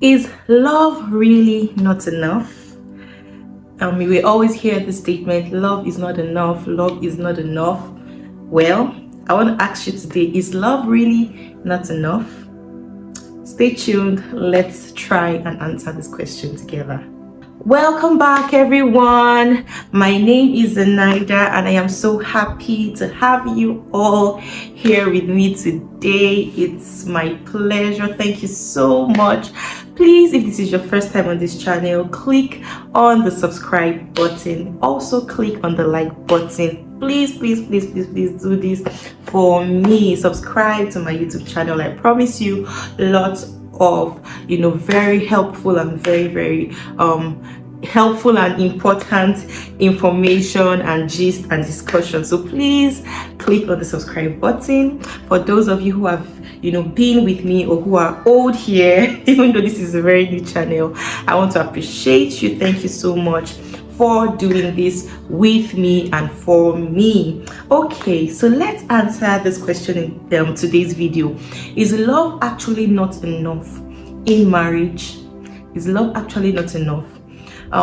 Is love really not enough? We always hear the statement, love is not enough, love is not enough. Well, I want to ask you today, is love really not enough? Stay tuned, let's try and answer this question together. Welcome back, everyone. My name is Zenaida, and I am so happy to have you all here with me today. It's my pleasure. Thank you so much. Please, if this is your first time on this channel, click on the subscribe button. Also, click on the like button. Please do this for me. Subscribe to my YouTube channel. I promise you lots of very helpful and very helpful and important information and gist and discussion. So please click on the subscribe button. For those of you who have been with me or who are old here, even though this is a very new channel, I want to appreciate you. Thank you so much for doing this with me and for me. Okay, so let's answer this question in today's video. Is love actually not enough in marriage? Is love actually not enough?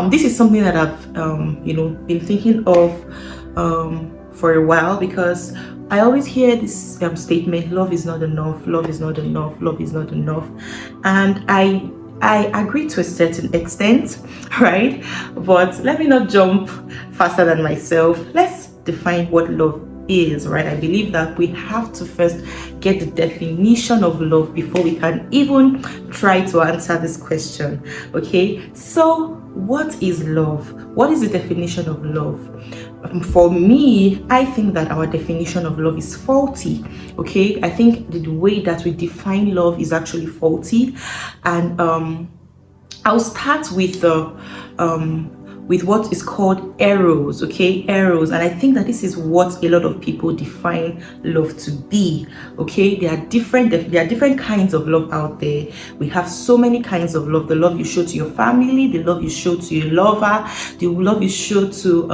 This is something that I've been thinking of for a while, because I always hear this statement, love is not enough, love is not enough, love is not enough. And I agree to a certain extent, right? But let me not jump faster than myself. Let's define what love is, right? I believe that we have to first get the definition of love before we can even try to answer this question. Okay, so what is love? What is the definition of love? For me, I think that our definition of love is faulty. Okay, I think the way that we define love is actually faulty. And I'll start with what is called Eros. Okay, Eros. And I think that this is what a lot of people define love to be. Okay, there are different kinds of love out there. We have so many kinds of love. The love you show to your family, the love you show to your lover, the love you show to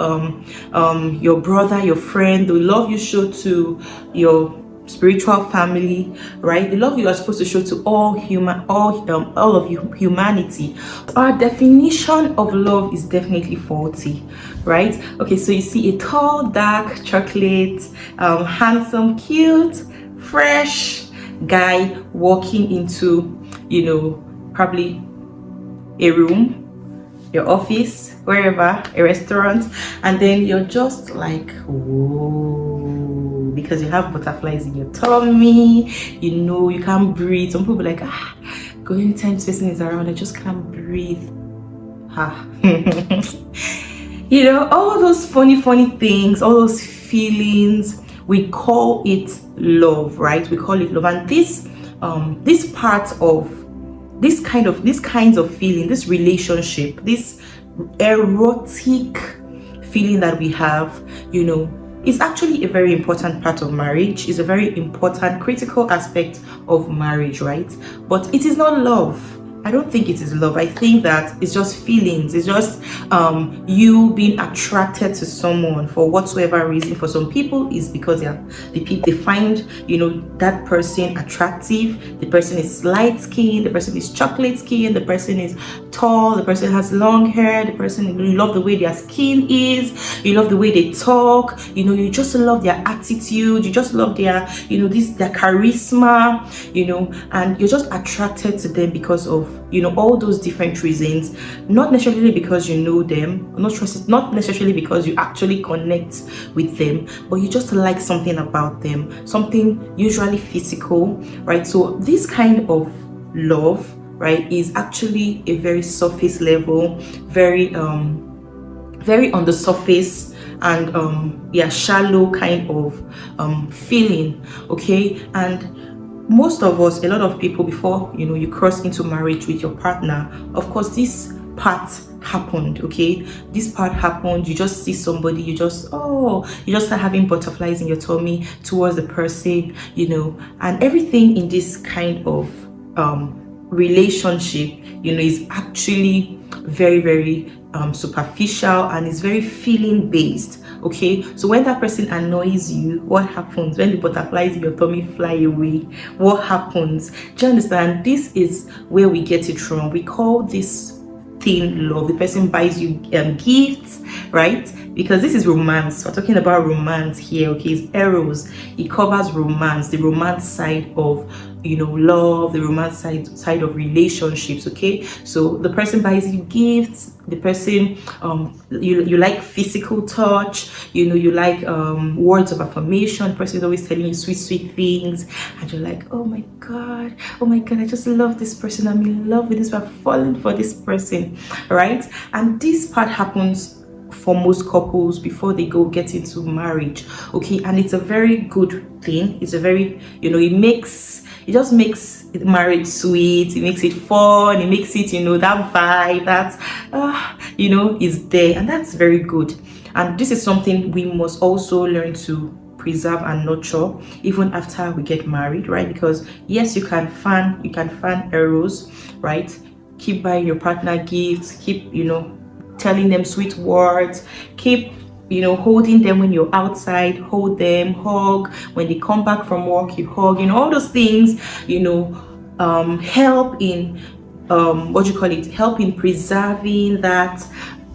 your brother, your friend, the love you show to your spiritual family, right? The love you are supposed to show to all of humanity. Our definition of love is definitely faulty, right? Okay, so you see a tall, dark, chocolate, handsome, cute, fresh guy walking into, probably a room, your office, wherever, a restaurant, and then you're just like, whoa, because you have butterflies in your tummy, you can't breathe. Some people are like, anytime this person is around, I just can't breathe. All those funny things, all those feelings, we call it love, right? We call it love. And this part of these kinds of feeling, this relationship, this erotic feeling that we have, is actually a very important part of marriage. Is a very important, critical aspect of marriage, right? But it is not love. I don't think it is love. I think that it's just feelings. It's just you being attracted to someone for whatsoever reason. For some people, is because they find that person attractive. The person is light skinned. The person is chocolate skinned. The person is tall. The person has long hair. The person, you love the way their skin is. You love the way they talk. You just love their attitude. You just love their their charisma. And you're just attracted to them because of all those different reasons, not necessarily because you know them, not necessarily because you actually connect with them, but you just like something about them, something usually physical, right? So this kind of love, right, is actually a very surface level, very on the surface, and shallow kind of feeling. Okay, and most of us, a lot of people, before you cross into marriage with your partner, of course this part happened. Okay, this part happened. You just see somebody, you just start having butterflies in your tummy towards the person, and everything in this kind of relationship is actually very superficial, and is very feeling based. Okay, so when that person annoys you, what happens? When the butterflies in your tummy fly away, what happens? Do you understand? This is where we get it wrong. We call this thing love. The person buys you gifts, right? Because this is romance. We're talking about romance here. Okay, it's Eros. It covers romance, the romance side of, love, the romance side of relationships. Okay, so the person buys you gifts, the person, you like physical touch, you like words of affirmation. The person is always telling you sweet things, and you're like, oh my god, I just love this person, I'm in love with this, I'm falling for this person, right? And this part happens for most couples before they go get into marriage. Okay, and it's a very good thing. It's a very, it just makes marriage sweet, it makes it fun, it makes it, that vibe that is there, and that's very good. And this is something we must also learn to preserve and nurture even after we get married, right? Because yes, you can fan Eros, right? Keep buying your partner gifts, keep telling them sweet words, keep holding them when you're outside, hold them, hug when they come back from work, you hug, all those things, help in help in preserving that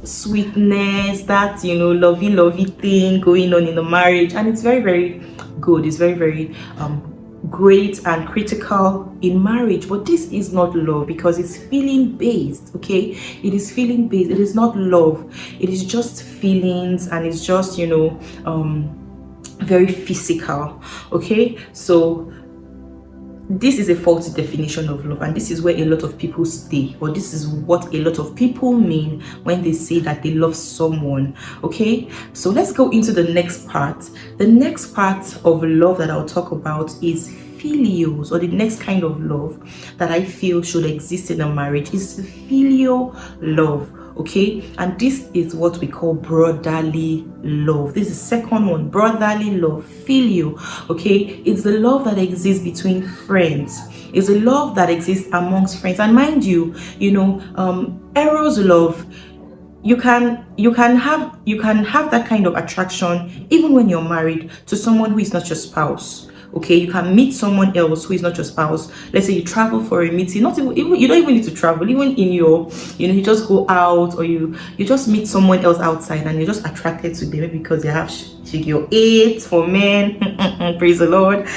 sweetness, that lovey thing going on in the marriage. And it's very, very good. It's very, very great and critical in marriage. But this is not love, because it's feeling based. Okay, it is feeling based. It is not love. It is just feelings, and it's just very physical. Okay, so this is a faulty definition of love, and this is where a lot of people stay, or this is what a lot of people mean when they say that they love someone. Okay, so let's go into the next part. The next part of love that I'll talk about is Philios, or the next kind of love that I feel should exist in a marriage is the filial love. Okay, and this is what we call brotherly love. This is the second one, brotherly love, filial. Okay, it's the love that exists between friends. It's a love that exists amongst friends. And mind you, Eros love, you can have that kind of attraction even when you're married to someone who is not your spouse. Okay, you can meet someone else who is not your spouse. Let's say you travel for a meeting, not even you don't even need to travel, even in your, you just go out, or you just meet someone else outside, and you're just attracted to them, maybe because they have figure 8 for men. Praise the Lord.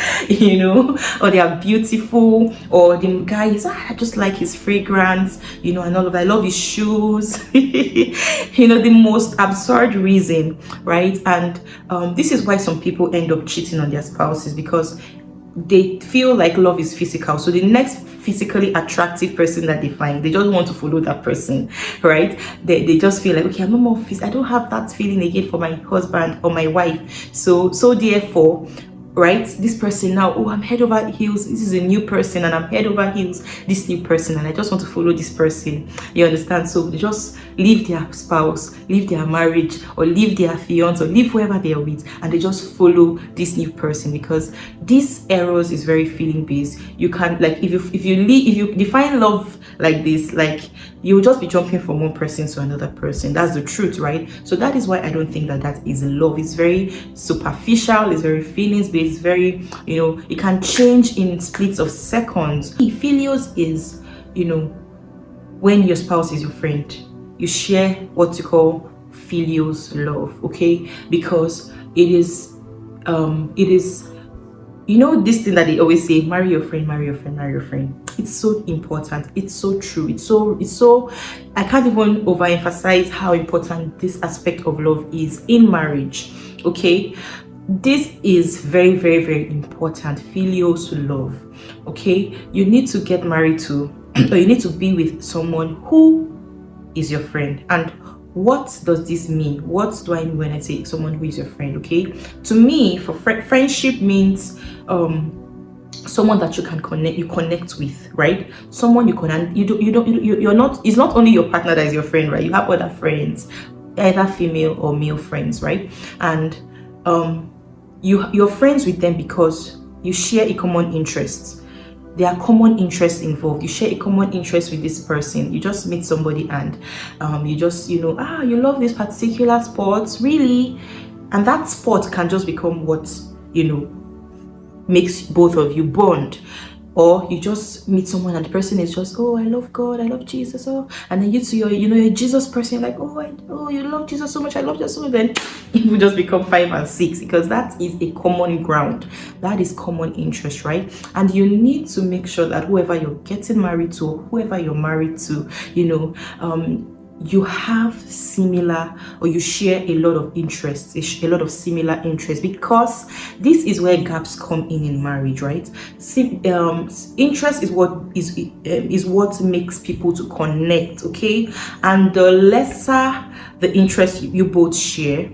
Or they are beautiful, or the guy is, I just like his fragrance, and all of that. I love his shoes. The most absurd reason, right? And this is why some people end up cheating on their spouses, because they feel like love is physical. So the next physically attractive person that they find, they just want to follow that person, right? They just feel like, okay, I'm no more I don't have that feeling again for my husband or my wife. So therefore, right, this person now, oh, I'm head over heels, this is a new person, and I'm head over heels, this new person, and I just want to follow this person. You understand? So they just leave their spouse, leave their marriage, or leave their fiance, or leave whoever they are with, and they just follow this new person, because this Eros is very feeling based. You can, like, if you define love like this, like, you will just be jumping from one person to another person. That's the truth, right? So that is why I don't think that is love. It's very superficial, it's very feelings based, it's very, it can change in splits of seconds. Philios is, when your spouse is your friend, you share what you call Philios love. Okay, because it is this thing that they always say, marry your friend, marry your friend, marry your friend. It's so important. It's so true. It's so I can't even overemphasize how important this aspect of love is in marriage. Okay, this is very, very, very important. Philios love. Okay, you need to get married to, or you need to be with someone who is your friend. And what does this mean? What do I mean when I say someone who is your friend? Okay, to me, for friendship means someone that you can connect with, right? Someone you're not, it's not only your partner that is your friend, right? You have other friends, either female or male friends, right? And you're friends with them because you share a common interest. There are common interests involved. You share a common interest with this person. You just meet somebody, and you just, you love this particular sport, really. And that sport can just become what, makes both of you bond. Or you just meet someone and the person is just, oh, I love God, I love Jesus, oh, and then you two, you're a Jesus person, you're like, oh, you love Jesus so much, I love Jesus so much. Then it will just become 5 and 6, because that is a common ground, that is common interest, right? And you need to make sure that whoever you're getting married to, or whoever you're married to, you have similar, or you share a lot of interests, a lot of similar interests, because this is where gaps come in marriage, right? Interest is what makes people to connect, okay? And the lesser the interest you both share,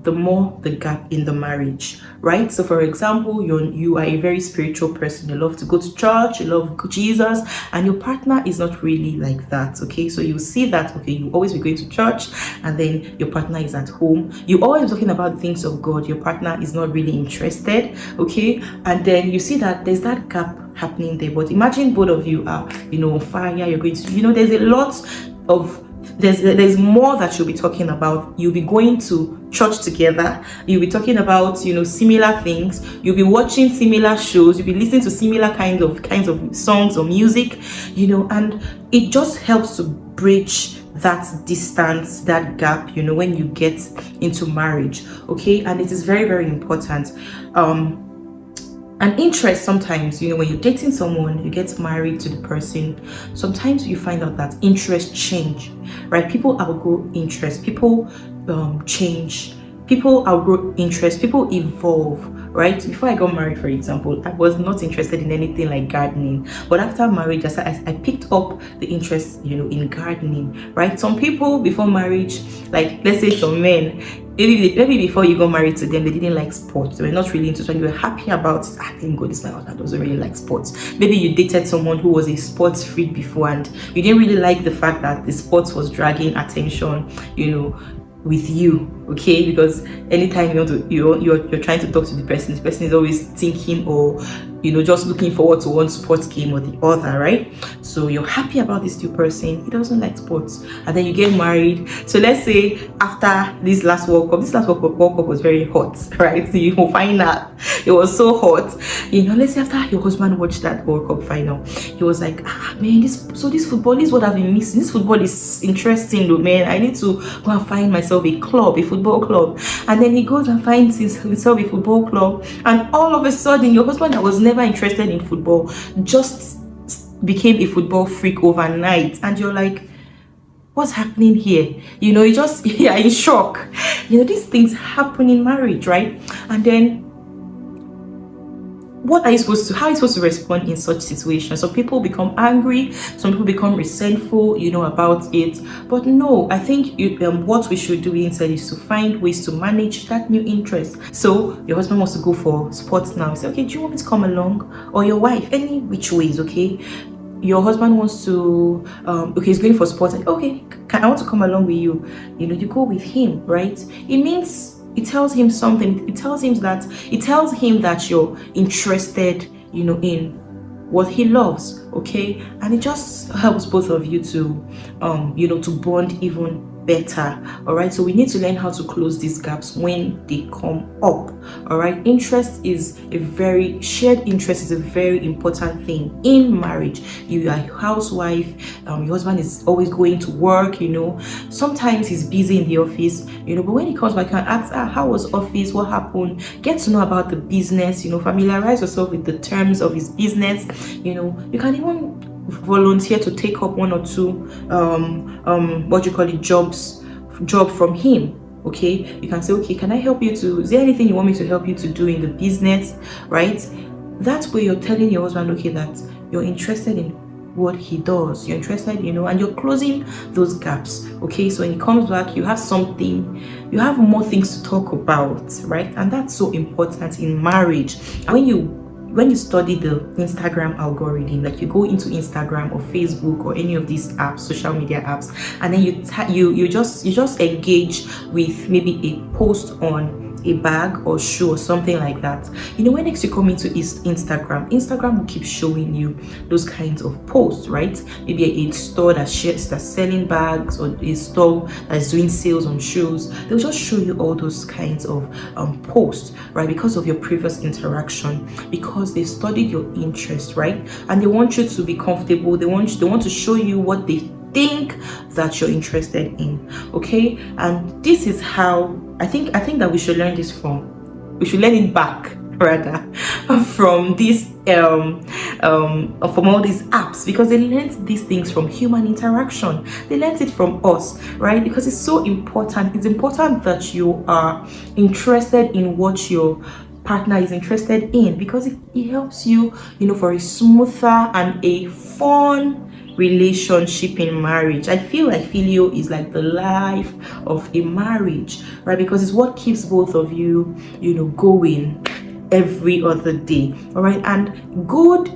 the more the gap in the marriage, right? So for example, you are a very spiritual person, you love to go to church, you love Jesus, and your partner is not really like that, okay? So you see that, okay, you always be going to church, and then your partner is at home, you always talking about the things of God, your partner is not really interested, okay? And then you see that there's that gap happening there. But imagine both of you are, on fire, you're going to, there's a lot of, there's more that you'll be talking about. You'll be going to church together, you'll be talking about similar things, you'll be watching similar shows, you'll be listening to similar kinds of songs or music, and it just helps to bridge that distance, that gap, when you get into marriage, okay? And it is very, very important. And interest, sometimes, when you're dating someone, you get married to the person, sometimes you find out that interests change, right? People outgrow interest, people change, people outgrow interest, people evolve, right? Before I got married, for example, I was not interested in anything like gardening, but after marriage, I picked up the interest, in gardening, right? Some people before marriage, like let's say some men, maybe before you got married to them, they didn't like sports, they were not really into it, and you were happy about it. Thank God this my husband doesn't really like sports. Maybe you dated someone who was a sports freak before, and you didn't really like the fact that the sports was dragging attention, with you, okay? Because anytime you're trying to talk to the person is always thinking, or just looking forward to one sports game or the other, right? So you're happy about this new person, he doesn't like sports, and then you get married. So let's say after this last World Cup was very hot, right? So you will find out it was so hot, let's say after your husband watched that World Cup final, he was like, man, this football is what I've been missing. This football is interesting though, man. I need to go and find myself a football club. And then he goes and finds himself a football club, and all of a sudden your husband that was never interested in football just became a football freak overnight, and you're like, what's happening here? You just you're in shock. These things happen in marriage, right? And then how are you supposed to respond in such situations? Some people become angry, some people become resentful, about it. But no, I think what we should do instead is to find ways to manage that new interest. So your husband wants to go for sports now. You say, okay, do you want me to come along? Or your wife, any which ways, okay? Your husband wants to, he's going for sports. Okay, I want to come along with you. You go with him, right? It tells him something. It tells him that you're interested, in what he loves, okay? And it just helps both of you to, to bond even better. All right, so we need to learn how to close these gaps when they come up. All right, shared interest is a very important thing in marriage. You are a housewife, your husband is always going to work, sometimes he's busy in the office, but when he comes back, you can ask, how was office, what happened, get to know about the business, familiarize yourself with the terms of his business. You can even volunteer to take up one or two job from him, okay? You can say, okay, can I help you is there anything you want me to help you to do in the business, right? That way you're telling your husband, okay, that you're interested in what he does, you're interested, and you're closing those gaps, okay? So when he comes back, you have more things to talk about, right? And that's so important in marriage. When you study the Instagram algorithm, like you go into Instagram or Facebook or any of these apps, social media apps, and then you just engage with maybe a post on a bag or shoe or something like that, when next you come into Instagram will keep showing you those kinds of posts, right? Maybe a store that's selling bags, or a store that's doing sales on shoes. They'll just show you all those kinds of posts, right? Because of your previous interaction, because they studied your interest, right? And they want you to be comfortable. They want to show you what they think that you're interested in. Okay, and this is how I think that we should learn this from. We should learn it back rather from this from all these apps, because they learned these things from human interaction. They learned it from us, right? Because it's so important. It's important that you are interested in what your partner is interested in, because it helps you, for a smoother and a fun relationship in marriage. I feel like Phileo is like the life of a marriage, right? Because it's what keeps both of you, going every other day. All right, and good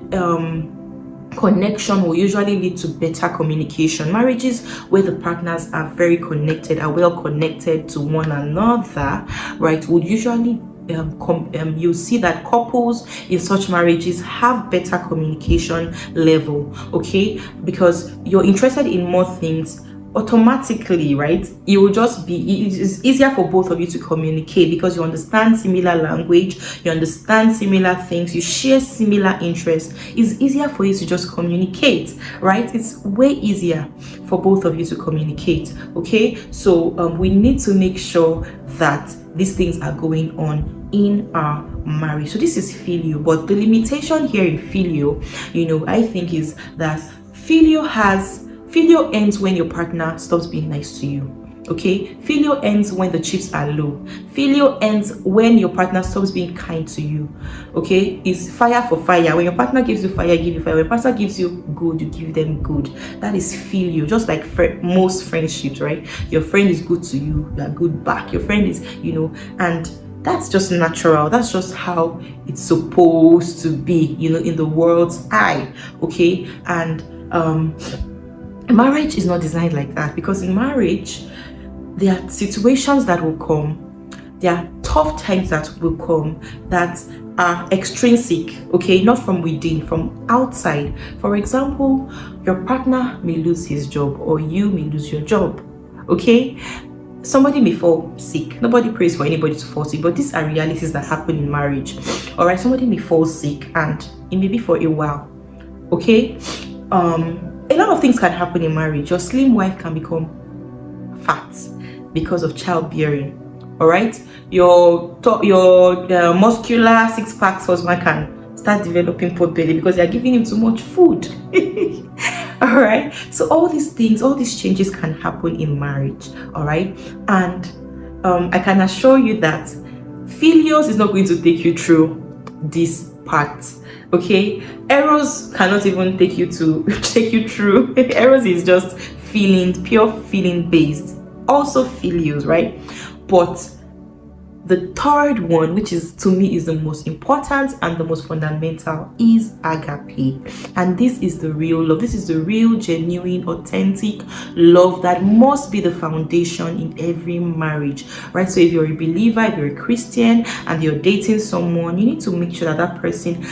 connection will usually lead to better communication. Marriages where the partners are very connected, are well connected to one another, right, would usually you see that couples in such marriages have better communication level, okay, because you're interested in more things automatically, right? It will just be, it's easier for both of you to communicate because you understand similar language, you understand similar things, you share similar interests. It's easier for you to just communicate, right? It's way easier for both of you to communicate. Okay, so we need to make sure that these things are going on in our marriage. So this is Phileo, but the limitation here in Phileo, I think, is that Phileo ends when your partner stops being nice to you. Okay, Phileo ends when the chips are low. Phileo ends when your partner stops being kind to you. Okay, it's fire for fire. When your partner gives you fire, give you fire. When your partner gives you good, you give them good. That is Phileo. Just like most friendships, right? Your friend is good to you, you are good back. Your friend is, and that's just natural. That's just how it's supposed to be, in the world's eye. Okay, and marriage is not designed like that, because in marriage there are situations that will come, there are tough times that will come that are extrinsic, okay, not from within, from outside. For example, your partner may lose his job, or you may lose your job. Okay, somebody may fall sick. Nobody prays for anybody to fall sick, but these are realities that happen in marriage. All right, somebody may fall sick, and it may be for a while. Okay, a lot of things can happen in marriage. Your slim wife can become fat because of childbearing. All right, your muscular six-pack husband can start developing pot belly because you're giving him too much food. All right, so all these things, all these changes can happen in marriage. All right, and I can assure you that Phileo is not going to take you through this part. Okay, Eros cannot even take you through. Eros is just pure feeling based. Also Phileos, right? But the third one, which is to me is the most important and the most fundamental, is Agape. And this is the real love. This is the real, genuine, authentic love that must be the foundation in every marriage, right? So if you're a believer, if you're a Christian and you're dating someone, you need to make sure that that person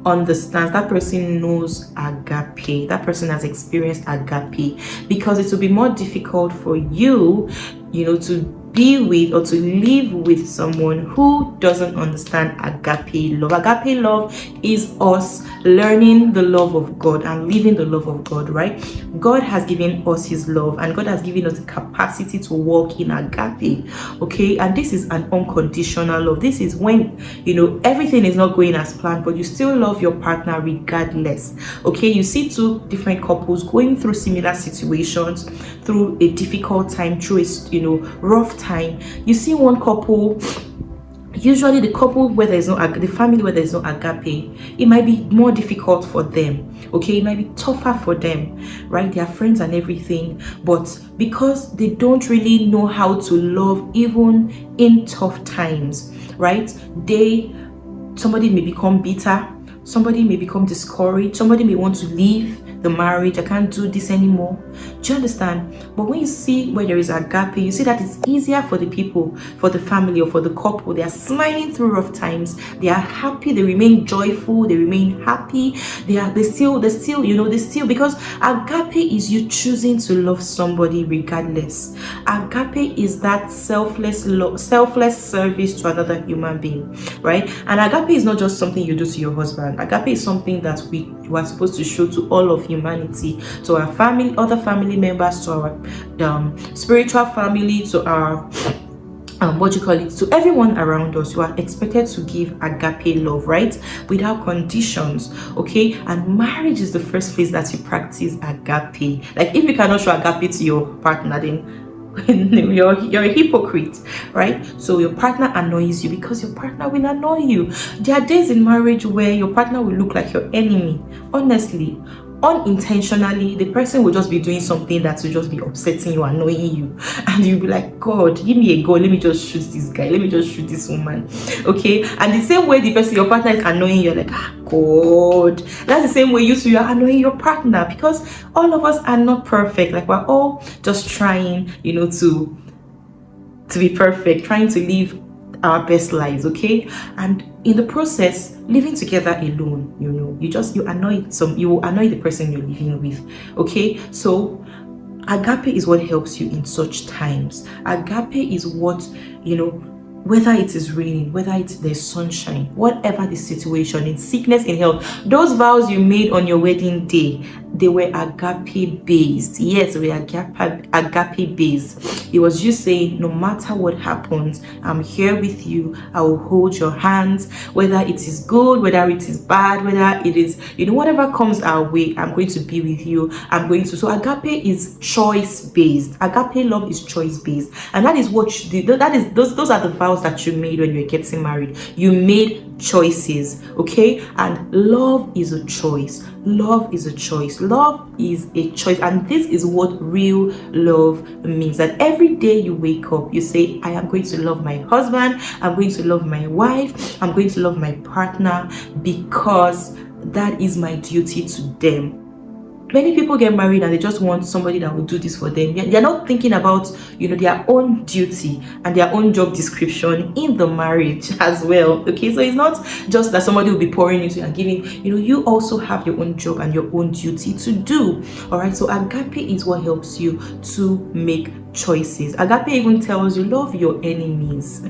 understands, that person knows Agape, that person has experienced Agape, because it will be more difficult for you, to be with or to live with someone who doesn't understand Agape love. Agape love is us learning the love of God and living the love of God, right? God has given us his love, and God has given us the capacity to walk in Agape. Okay, and this is an unconditional love. This is when everything is not going as planned, but you still love your partner regardless. Okay, you see two different couples going through similar situations, through a difficult time, through a rough time. You see one couple, usually the couple where there's no, the family where there's no Agape, it might be more difficult for them. Okay, it might be tougher for them, right? They are friends and everything, but because they don't really know how to love even in tough times, right? Somebody may become bitter, somebody may become discouraged, somebody may want to leave the marriage, I can't do this anymore. Do you understand? But when you see where there is agape, you see that it's easier for the people, for the family, or for the couple. They are smiling through rough times. They are happy. They remain joyful. They remain happy. They still, because agape is you choosing to love somebody regardless. Agape is that selfless love, selfless service to another human being, right? And agape is not just something you do to your husband. Agape is something that we are supposed to show to all of humanity, to our family, other family members, to our spiritual family, to our to everyone around us. You are expected to give agape love, right? Without conditions, okay? And marriage is the first place that you practice agape. Like, if you cannot show agape to your partner, then you're a hypocrite, right? So your partner annoys you because your partner will annoy you. There are days in marriage where your partner will look like your enemy. Honestly, unintentionally, the person will just be doing something that will just be upsetting you, annoying you, and you'll be like, God, give me a gun, let me just shoot this guy, let me just shoot this woman, okay? And the same way the person, your partner, is annoying you, you're like, God. That's the same way you are annoying your partner, because all of us are not perfect. Like, we're all just trying, to be perfect, trying to live our best lives, okay? And in the process, living together alone, you will annoy the person you're living with, okay? So agape is what helps you in such times. Agape is what, whether it is raining, whether there's sunshine, whatever the situation, in sickness, in health, those vows you made on your wedding day, they were agape based. Yes, we are agape based. It was you saying, no matter what happens, I'm here with you. I will hold your hands, whether it is good, whether it is bad, whether it is, whatever comes our way, I'm going to be with you. So agape is choice based. Agape love is choice based. And that is what those are the vows that you made when you were getting married. You made choices, okay? And love is a choice. Love is a choice. Love is a choice. And this is what real love means. That every day you wake up, you say, I am going to love my husband, I'm going to love my wife, I'm going to love my partner, because that is my duty to them. Many people get married and they just want somebody that will do this for them. They're not thinking about, their own duty and their own job description in the marriage as well. Okay, so it's not just that somebody will be pouring into you and giving. You also have your own job and your own duty to do. All right, so agape is what helps you to make choices. Agape even tells you, love your enemies,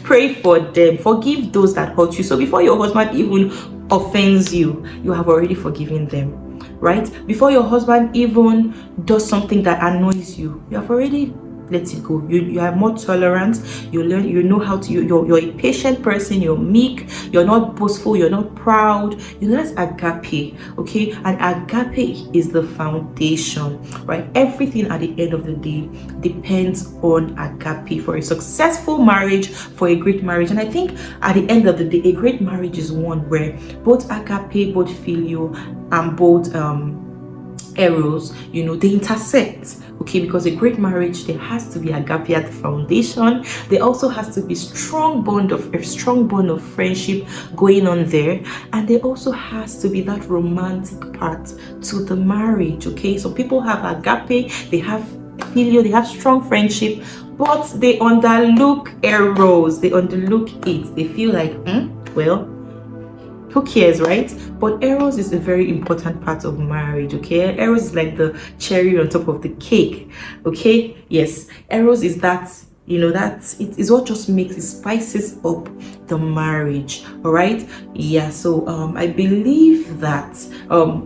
pray for them, forgive those that hurt you. So before your husband even offends you, you have already forgiven them. Right? Before your husband even does something that annoys you, you have already let it go. You are more tolerant. You learn. You know how to. You're a patient person. You're meek. You're not boastful. You're not proud. That's agape. Okay, and agape is the foundation, right? Everything at the end of the day depends on agape for a successful marriage, for a great marriage. And I think at the end of the day, a great marriage is one where both agape, both Phileo, and both Eros, they intersect. Okay, because a great marriage, there has to be agape at the foundation. There also has to be a strong bond of friendship going on there, and there also has to be that romantic part to the marriage. Okay, so people have agape, they have Phileo, they have strong friendship, but they underlook Eros. They underlook it. They feel like, well, who cares, right? But Eros is a very important part of marriage, okay? Eros is like the cherry on top of the cake, okay? Yes, Eros is that, that it is what just makes it spices up the marriage. All right, yeah. So I believe that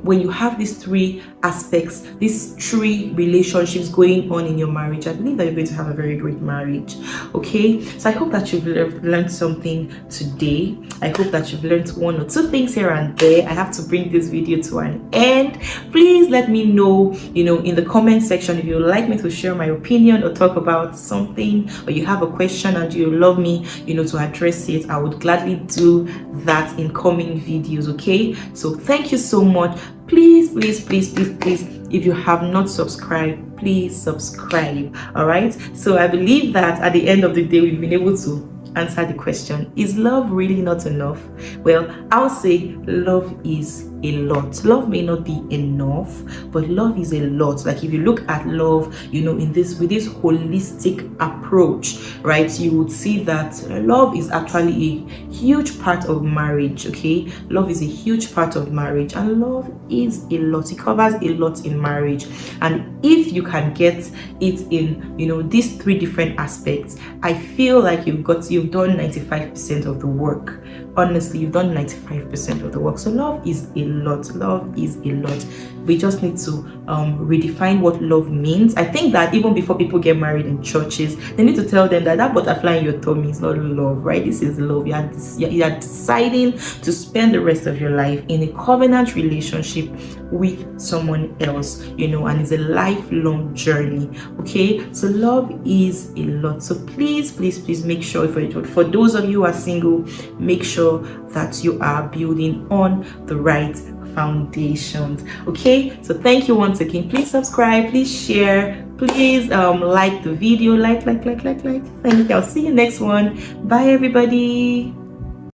when you have these three aspects, these three relationships going on in your marriage, I believe that you're going to have a very great marriage. Okay, so I hope that you've learned something today. I hope that you've learned one or two things here and there. I have to bring this video to an end. Please let me know, in the comment section, if you would like me to share my opinion or talk about something, or you have a question and you love me, to address it. I would gladly do that in coming videos. Okay, so thank you so much. Please, if you have not subscribed, please subscribe. All right, so I believe that at the end of the day, we've been able to answer the question, is love really not enough? Well, I'll say love is a lot. Love may not be enough, but love is a lot. Like if you look at love, in this with this holistic approach, right, you would see that love is actually a huge part of marriage. Okay, love is a huge part of marriage, and love is a lot. It covers a lot in marriage. And if you can get it in these three different aspects, I feel like you've done 95% of the work. Honestly, you've done 95% of the work. So love is a lot. Love is a lot. We just need to redefine what love means. I think that even before people get married in churches, they need to tell them that butterfly in your tummy is not love, right? This is love. You are deciding to spend the rest of your life in a covenant relationship with someone else, and it's a lifelong journey. Okay, so love is a lot. So please make sure, for those of you who are single, make sure that you are building on the right foundations. Okay, so thank you once again. Please subscribe, please share, please like the video, like. Thank you. I'll see you next one. Bye everybody.